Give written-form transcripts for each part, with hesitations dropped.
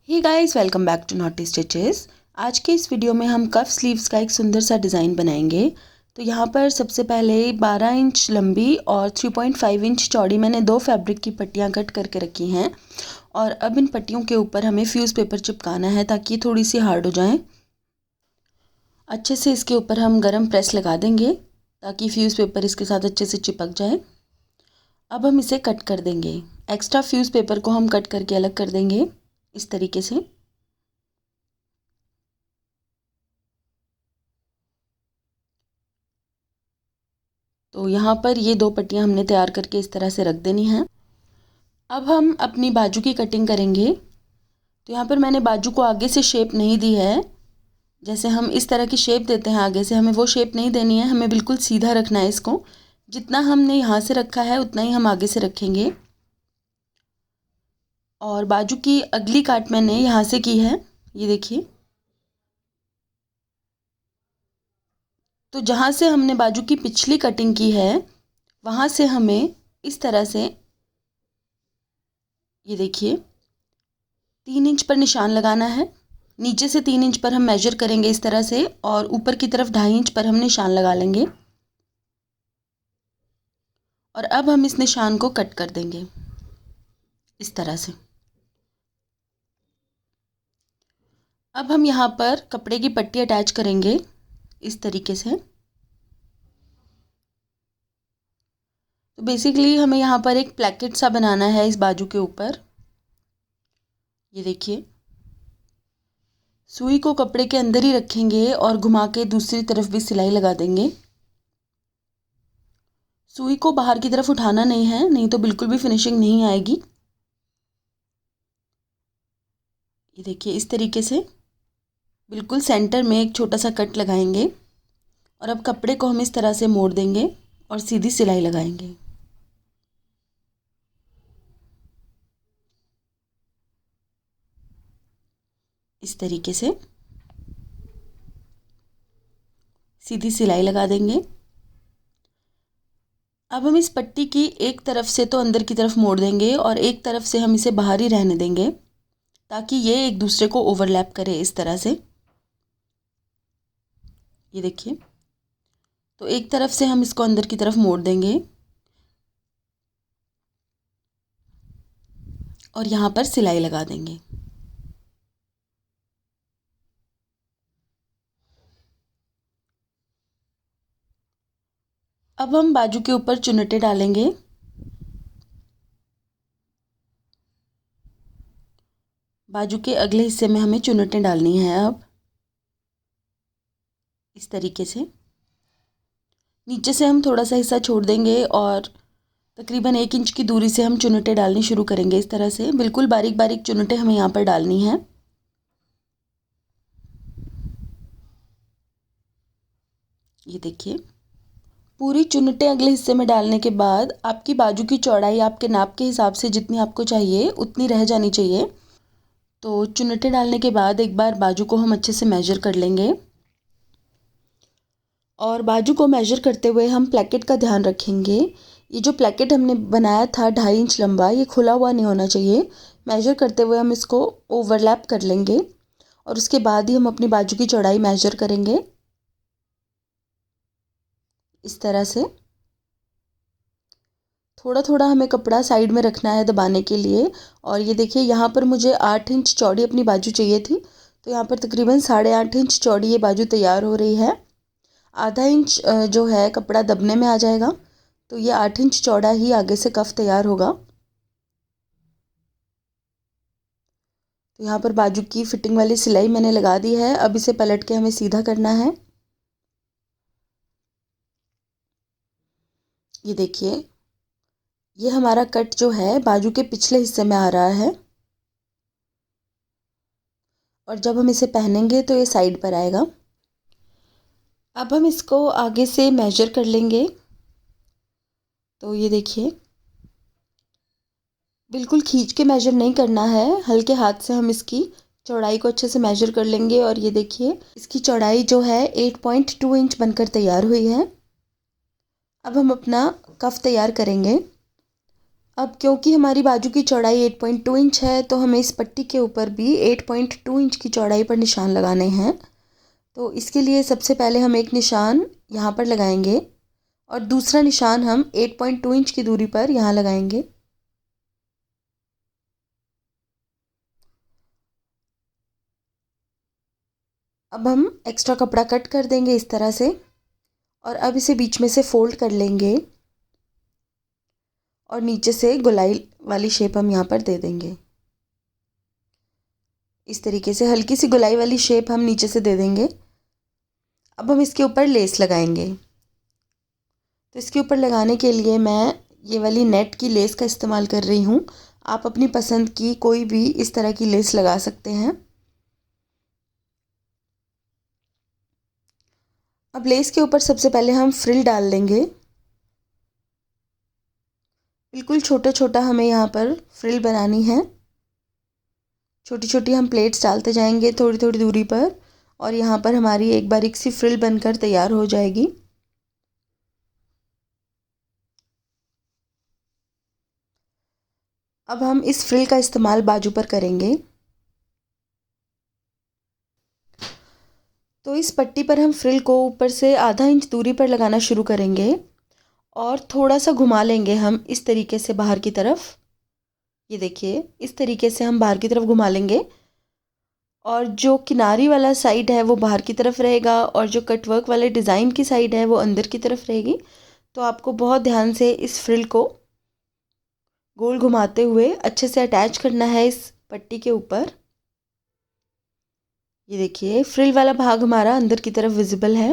Hey guys, welcome back to naughty stitches. आज के इस वीडियो में हम कफ स्लीव्स का एक सुंदर सा डिज़ाइन बनाएंगे। तो यहाँ पर सबसे पहले 12 इंच लंबी और 3.5 इंच चौड़ी मैंने दो फैब्रिक की पट्टियाँ कट करके रखी हैं। और अब इन पट्टियों के ऊपर हमें फ्यूज़ पेपर चिपकाना है ताकि थोड़ी सी हार्ड हो जाएं। अच्छे से इसके ऊपर हम गरम प्रेस लगा देंगे ताकि फ्यूज़ पेपर इसके साथ अच्छे से चिपक जाए। अब हम इसे कट कर देंगे। एक्स्ट्रा फ्यूज़ पेपर को हम कट करके अलग कर देंगे इस तरीके से। तो यहाँ पर ये दो पट्टियाँ हमने तैयार करके इस तरह से रख देनी हैं। अब हम अपनी बाजू की कटिंग करेंगे। तो यहाँ पर मैंने बाजू को आगे से शेप नहीं दी है। जैसे हम इस तरह की शेप देते हैं आगे से, हमें वो शेप नहीं देनी है, हमें बिल्कुल सीधा रखना है इसको। जितना हमने यहाँ से रखा है उतना ही हम आगे से रखेंगे। और बाजू की अगली काट मैंने यहाँ से की है, ये देखिए। तो जहाँ से हमने बाजू की पिछली कटिंग की है वहाँ से हमें इस तरह से, ये देखिए, 3 इंच पर निशान लगाना है। नीचे से 3 इंच पर हम मेजर करेंगे इस तरह से, और ऊपर की तरफ 2.5 इंच पर हम निशान लगा लेंगे। और अब हम इस निशान को कट कर देंगे इस तरह से। अब हम यहाँ पर कपड़े की पट्टी अटैच करेंगे इस तरीके से। तो बेसिकली हमें यहाँ पर एक प्लेकेट सा बनाना है इस बाजू के ऊपर। ये देखिए, सुई को कपड़े के अंदर ही रखेंगे और घुमा के दूसरी तरफ भी सिलाई लगा देंगे। सुई को बाहर की तरफ उठाना नहीं है, नहीं तो बिल्कुल भी फिनिशिंग नहीं आएगी। ये देखिए, इस तरीके से बिल्कुल सेंटर में एक छोटा सा कट लगाएंगे। और अब कपड़े को हम इस तरह से मोड़ देंगे और सीधी सिलाई लगाएंगे। इस तरीके से सीधी सिलाई लगा देंगे। अब हम इस पट्टी की एक तरफ से तो अंदर की तरफ मोड़ देंगे और एक तरफ से हम इसे बाहर ही रहने देंगे ताकि ये एक दूसरे को ओवरलैप करे इस तरह से। ये देखिए, तो एक तरफ से हम इसको अंदर की तरफ मोड़ देंगे और यहाँ पर सिलाई लगा देंगे। अब हम बाजू के ऊपर चुन्नटें डालेंगे। बाजू के अगले हिस्से में हमें चुन्नटें डालनी है। अब इस तरीके से नीचे से हम थोड़ा सा हिस्सा छोड़ देंगे और तकरीबन 1 इंच की दूरी से हम चुन्नटें डालनी शुरू करेंगे। इस तरह से बिल्कुल बारीक बारीक चुन्नटें हमें यहाँ पर डालनी है। ये देखिए, पूरी चुन्नटें अगले हिस्से में डालने के बाद आपकी बाजू की चौड़ाई आपके नाप के हिसाब से जितनी आपको चाहिए उतनी रह जानी चाहिए। तो चुन्नटें डालने के बाद एक बार बाजू को हम अच्छे से मेजर कर लेंगे। और बाजू को मेजर करते हुए हम प्लेकेट का ध्यान रखेंगे। ये जो प्लेकेट हमने बनाया था 2.5 इंच लंबा, ये खुला हुआ नहीं होना चाहिए। मेजर करते हुए हम इसको ओवरलैप कर लेंगे और उसके बाद ही हम अपनी बाजू की चौड़ाई मेजर करेंगे इस तरह से। थोड़ा थोड़ा हमें कपड़ा साइड में रखना है दबाने के लिए। और ये देखिए, यहाँ पर मुझे 8 इंच चौड़ी अपनी बाजू चाहिए थी, तो यहाँ पर तकरीबन 8.5 इंच चौड़ी ये बाजू तैयार हो रही है। आधा इंच जो है कपड़ा दबने में आ जाएगा, तो ये 8 इंच चौड़ा ही आगे से कफ तैयार होगा। तो यहाँ पर बाजू की फिटिंग वाली सिलाई मैंने लगा दी है। अब इसे पलट के हमें सीधा करना है। ये देखिए, ये हमारा कट जो है बाजू के पिछले हिस्से में आ रहा है और जब हम इसे पहनेंगे तो ये साइड पर आएगा। अब हम इसको आगे से मेजर कर लेंगे। तो ये देखिए, बिल्कुल खींच के मेजर नहीं करना है, हल्के हाथ से हम इसकी चौड़ाई को अच्छे से मेजर कर लेंगे। और ये देखिए, इसकी चौड़ाई जो है 8.2 इंच बनकर तैयार हुई है। अब हम अपना कफ तैयार करेंगे। अब क्योंकि हमारी बाजू की चौड़ाई 8.2 इंच है तो हमें इस पट्टी के ऊपर भी 8.2 इंच की चौड़ाई पर निशान लगाने हैं। तो इसके लिए सबसे पहले हम एक निशान यहाँ पर लगाएंगे और दूसरा निशान हम 8.2 इंच की दूरी पर यहाँ लगाएंगे। अब हम एक्स्ट्रा कपड़ा कट कर देंगे इस तरह से और अब इसे बीच में से फोल्ड कर लेंगे और नीचे से गोलाई वाली शेप हम यहाँ पर दे देंगे। इस तरीके से हल्की सी गोलाई वाली शेप हम नीचे से दे देंगे। अब हम इसके ऊपर लेस लगाएंगे। तो इसके ऊपर लगाने के लिए मैं ये वाली नेट की लेस का इस्तेमाल कर रही हूँ। आप अपनी पसंद की कोई भी इस तरह की लेस लगा सकते हैं। अब लेस के ऊपर सबसे पहले हम फ्रिल डाल लेंगे। बिल्कुल छोटा छोटा हमें यहाँ पर फ्रिल बनानी है। छोटी छोटी हम प्लेट्स डालते जाएंगे थोड़ी थोड़ी दूरी पर और यहाँ पर हमारी एक बारीक सी फ्रिल बनकर तैयार हो जाएगी। अब हम इस फ्रिल का इस्तेमाल बाजू पर करेंगे। तो इस पट्टी पर हम फ्रिल को ऊपर से आधा इंच दूरी पर लगाना शुरू करेंगे और थोड़ा सा घुमा लेंगे हम इस तरीके से बाहर की तरफ। ये देखिए इस तरीके से हम बाहर की तरफ घुमा लेंगे और जो किनारी वाला साइड है वो बाहर की तरफ रहेगा और जो कटवर्क वाले डिज़ाइन की साइड है वो अंदर की तरफ रहेगी। तो आपको बहुत ध्यान से इस फ्रिल को गोल घुमाते हुए अच्छे से अटैच करना है इस पट्टी के ऊपर। ये देखिए फ्रिल वाला भाग हमारा अंदर की तरफ विजिबल है।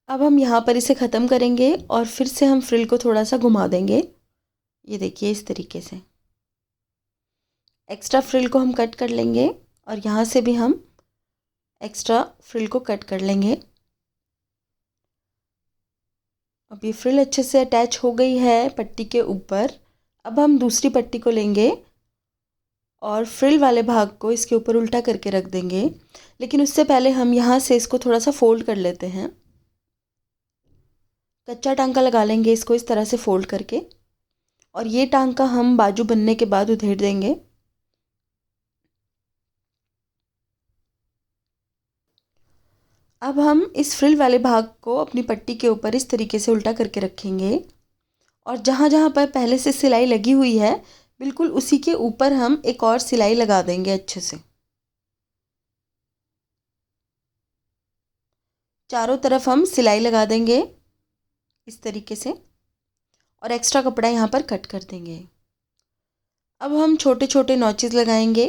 अब हम यहाँ पर इसे ख़त्म करेंगे और फिर से हम फ्रिल को थोड़ा सा घुमा देंगे। ये देखिए इस तरीके से एक्स्ट्रा फ्रिल को हम कट कर लेंगे और यहाँ से भी हम एक्स्ट्रा फ्रिल को कट कर लेंगे। अब ये फ्रिल अच्छे से अटैच हो गई है पट्टी के ऊपर। अब हम दूसरी पट्टी को लेंगे और फ्रिल वाले भाग को इसके ऊपर उल्टा करके रख देंगे। लेकिन उससे पहले हम यहाँ से इसको थोड़ा सा फोल्ड कर लेते हैं। कच्चा टांका लगा लेंगे इसको इस तरह से फोल्ड करके और ये टांका हम बाजू बनने के बाद उधेड़ देंगे। अब हम इस फ्रिल वाले भाग को अपनी पट्टी के ऊपर इस तरीके से उल्टा करके रखेंगे और जहाँ जहाँ पर पहले से सिलाई लगी हुई है बिल्कुल उसी के ऊपर हम एक और सिलाई लगा देंगे अच्छे से। चारों तरफ हम सिलाई लगा देंगे इस तरीके से और एक्स्ट्रा कपड़ा यहाँ पर कट कर देंगे। अब हम छोटे छोटे नॉचेस लगाएंगे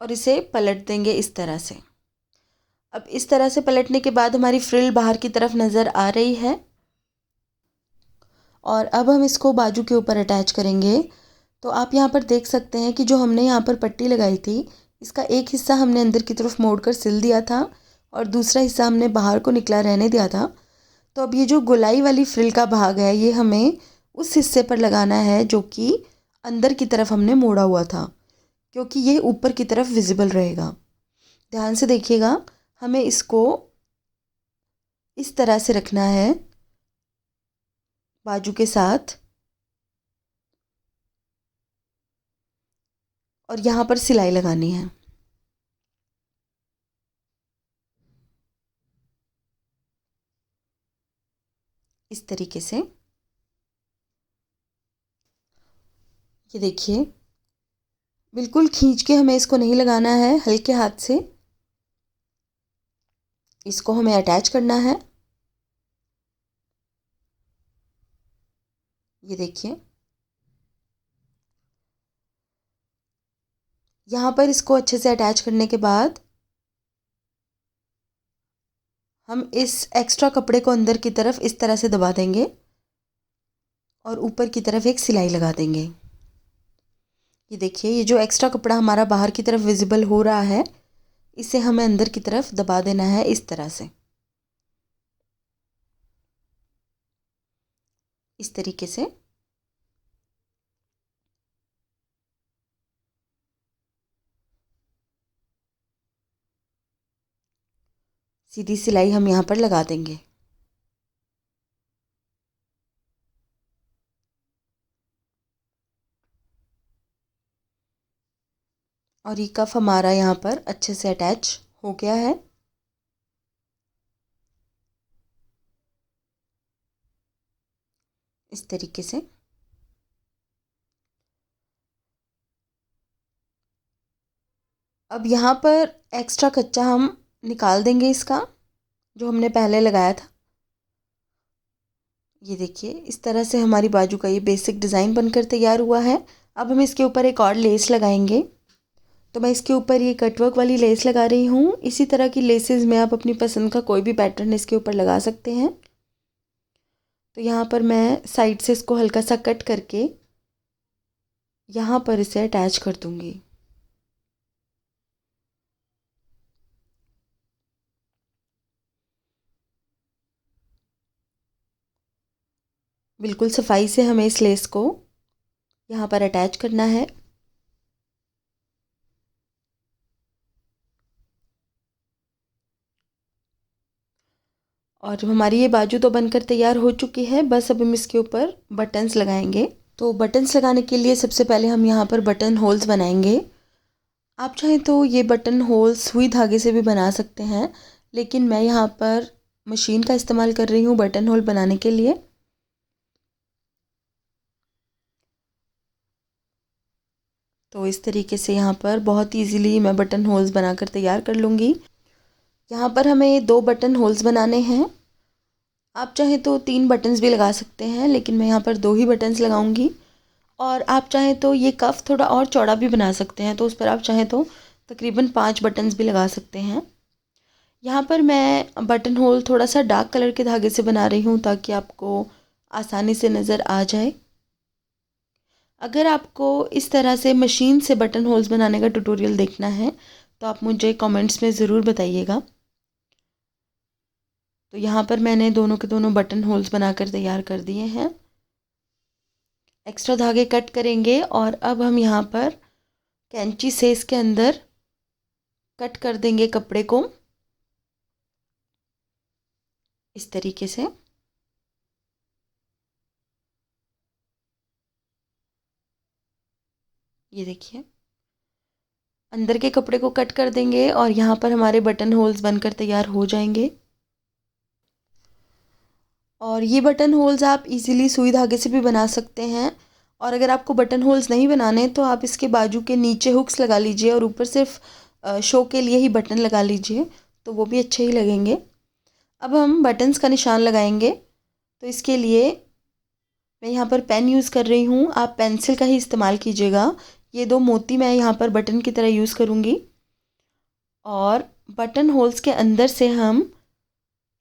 और इसे पलट देंगे इस तरह से। अब इस तरह से पलटने के बाद हमारी फ्रिल बाहर की तरफ नज़र आ रही है और अब हम इसको बाजू के ऊपर अटैच करेंगे। तो आप यहाँ पर देख सकते हैं कि जो हमने यहाँ पर पट्टी लगाई थी इसका एक हिस्सा हमने अंदर की तरफ मोड़कर सिल दिया था और दूसरा हिस्सा हमने बाहर को निकला रहने दिया था। तो अब ये जो गोलाई वाली फ्रिल का भाग है ये हमें उस हिस्से पर लगाना है जो कि अंदर की तरफ हमने मोड़ा हुआ था, क्योंकि ये ऊपर की तरफ विजिबल रहेगा। ध्यान से देखिएगा, हमें इसको इस तरह से रखना है बाजू के साथ और यहाँ पर सिलाई लगानी है। इस तरीके से ये देखिए बिल्कुल खींच के हमें इसको नहीं लगाना है, हल्के हाथ से इसको हमें अटैच करना है। ये देखिए यहाँ पर इसको अच्छे से अटैच करने के बाद हम इस एक्स्ट्रा कपड़े को अंदर की तरफ इस तरह से दबा देंगे और ऊपर की तरफ एक सिलाई लगा देंगे। ये देखिए ये जो एक्स्ट्रा कपड़ा हमारा बाहर की तरफ विजिबल हो रहा है इसे हमें अंदर की तरफ दबा देना है इस तरह से। इस तरीके से सीधी सिलाई हम यहाँ पर लगा देंगे। और ये कफ हमारा यहाँ पर अच्छे से अटैच हो गया है। इस तरीके से अब यहाँ पर एक्स्ट्रा कच्चा हम निकाल देंगे इसका, जो हमने पहले लगाया था। ये देखिए इस तरह से हमारी बाजू का ये बेसिक डिज़ाइन बनकर तैयार हुआ है। अब हम इसके ऊपर एक और लेस लगाएंगे। तो मैं इसके ऊपर ये कटवर्क वाली लेस लगा रही हूँ। इसी तरह की लेसेस में आप अपनी पसंद का कोई भी पैटर्न इसके ऊपर लगा सकते हैं। तो यहाँ पर मैं साइड से इसको हल्का सा कट करके यहाँ पर इसे अटैच कर दूँगी। बिल्कुल सफाई से हमें इस लेस को यहाँ पर अटैच करना है। और हमारी ये बाजू तो बनकर तैयार हो चुकी है। बस अब हम इसके ऊपर बटन्स लगाएंगे। तो बटन्स लगाने के लिए सबसे पहले हम यहाँ पर बटन होल्स बनाएंगे। आप चाहें तो ये बटन होल्स सुई धागे से भी बना सकते हैं, लेकिन मैं यहाँ पर मशीन का इस्तेमाल कर रही हूँ बटन होल बनाने के लिए। तो इस तरीके से यहाँ पर बहुत इजीली मैं बटन होल्स बनाकर तैयार कर लूँगी। यहाँ पर हमें 2 बटन होल्स बनाने हैं। आप चाहें तो 3 बटन्स भी लगा सकते हैं, लेकिन मैं यहाँ पर 2 ही बटन्स लगाऊंगी। और आप चाहें तो ये कफ थोड़ा और चौड़ा भी बना सकते हैं, तो उस पर आप चाहें तो तकरीबन 5 बटन्स भी लगा सकते हैं। यहाँ पर मैं बटन होल थोड़ा सा डार्क कलर के धागे से बना रही हूँ ताकि आपको आसानी से नज़र आ जाए। अगर आपको इस तरह से मशीन से बटन होल्स बनाने का ट्यूटोरियल देखना है तो आप मुझे कमेंट्स में ज़रूर बताइएगा। तो यहाँ पर मैंने दोनों के दोनों बटन होल्स बनाकर तैयार कर दिए हैं। एक्स्ट्रा धागे कट करेंगे और अब हम यहाँ पर कैंची से इसके अंदर कट कर देंगे कपड़े को इस तरीके से। ये देखिए अंदर के कपड़े को कट कर देंगे और यहाँ पर हमारे बटन होल्स बनकर तैयार हो जाएंगे। और ये बटन होल्स आप इजीली सुई धागे से भी बना सकते हैं। और अगर आपको बटन होल्स नहीं बनाने तो आप इसके बाजू के नीचे हुक्स लगा लीजिए और ऊपर सिर्फ शो के लिए ही बटन लगा लीजिए, तो वो भी अच्छे ही लगेंगे। अब हम बटन्स का निशान लगाएंगे। तो इसके लिए मैं यहाँ पर पेन यूज़ कर रही हूँ, आप पेंसिल का ही इस्तेमाल कीजिएगा। ये 2 मोती मैं यहाँ पर बटन की तरह यूज़ करूँगी और बटन होल्स के अंदर से हम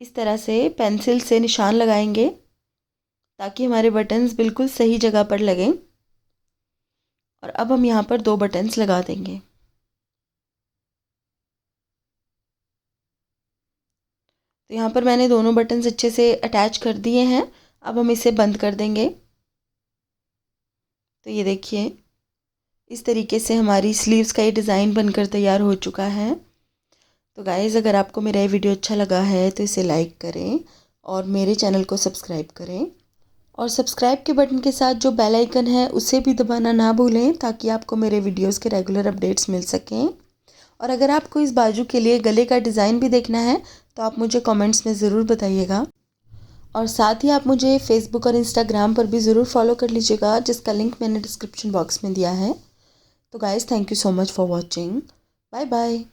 इस तरह से पेंसिल से निशान लगाएंगे ताकि हमारे बटन्स बिल्कुल सही जगह पर लगें। और अब हम यहाँ पर 2 बटन्स लगा देंगे। तो यहाँ पर मैंने दोनों बटन्स अच्छे से अटैच कर दिए हैं। अब हम इसे बंद कर देंगे। तो ये देखिए इस तरीके से हमारी स्लीव्स का ये डिज़ाइन बनकर तैयार हो चुका है। तो गाइज़ अगर आपको मेरा ये वीडियो अच्छा लगा है तो इसे लाइक करें और मेरे चैनल को सब्सक्राइब करें। और सब्सक्राइब के बटन के साथ जो बेल आइकन है उसे भी दबाना ना भूलें ताकि आपको मेरे वीडियोस के रेगुलर अपडेट्स मिल सकें। और अगर आपको इस बाजू के लिए गले का डिज़ाइन भी देखना है तो आप मुझे कमेंट्स में ज़रूर बताइएगा। और साथ ही आप मुझे फेसबुक और इंस्टाग्राम पर भी ज़रूर फॉलो कर लीजिएगा, जिसका लिंक मैंने डिस्क्रिप्शन बॉक्स में दिया है। तो guys thank you so much for watching. Bye bye.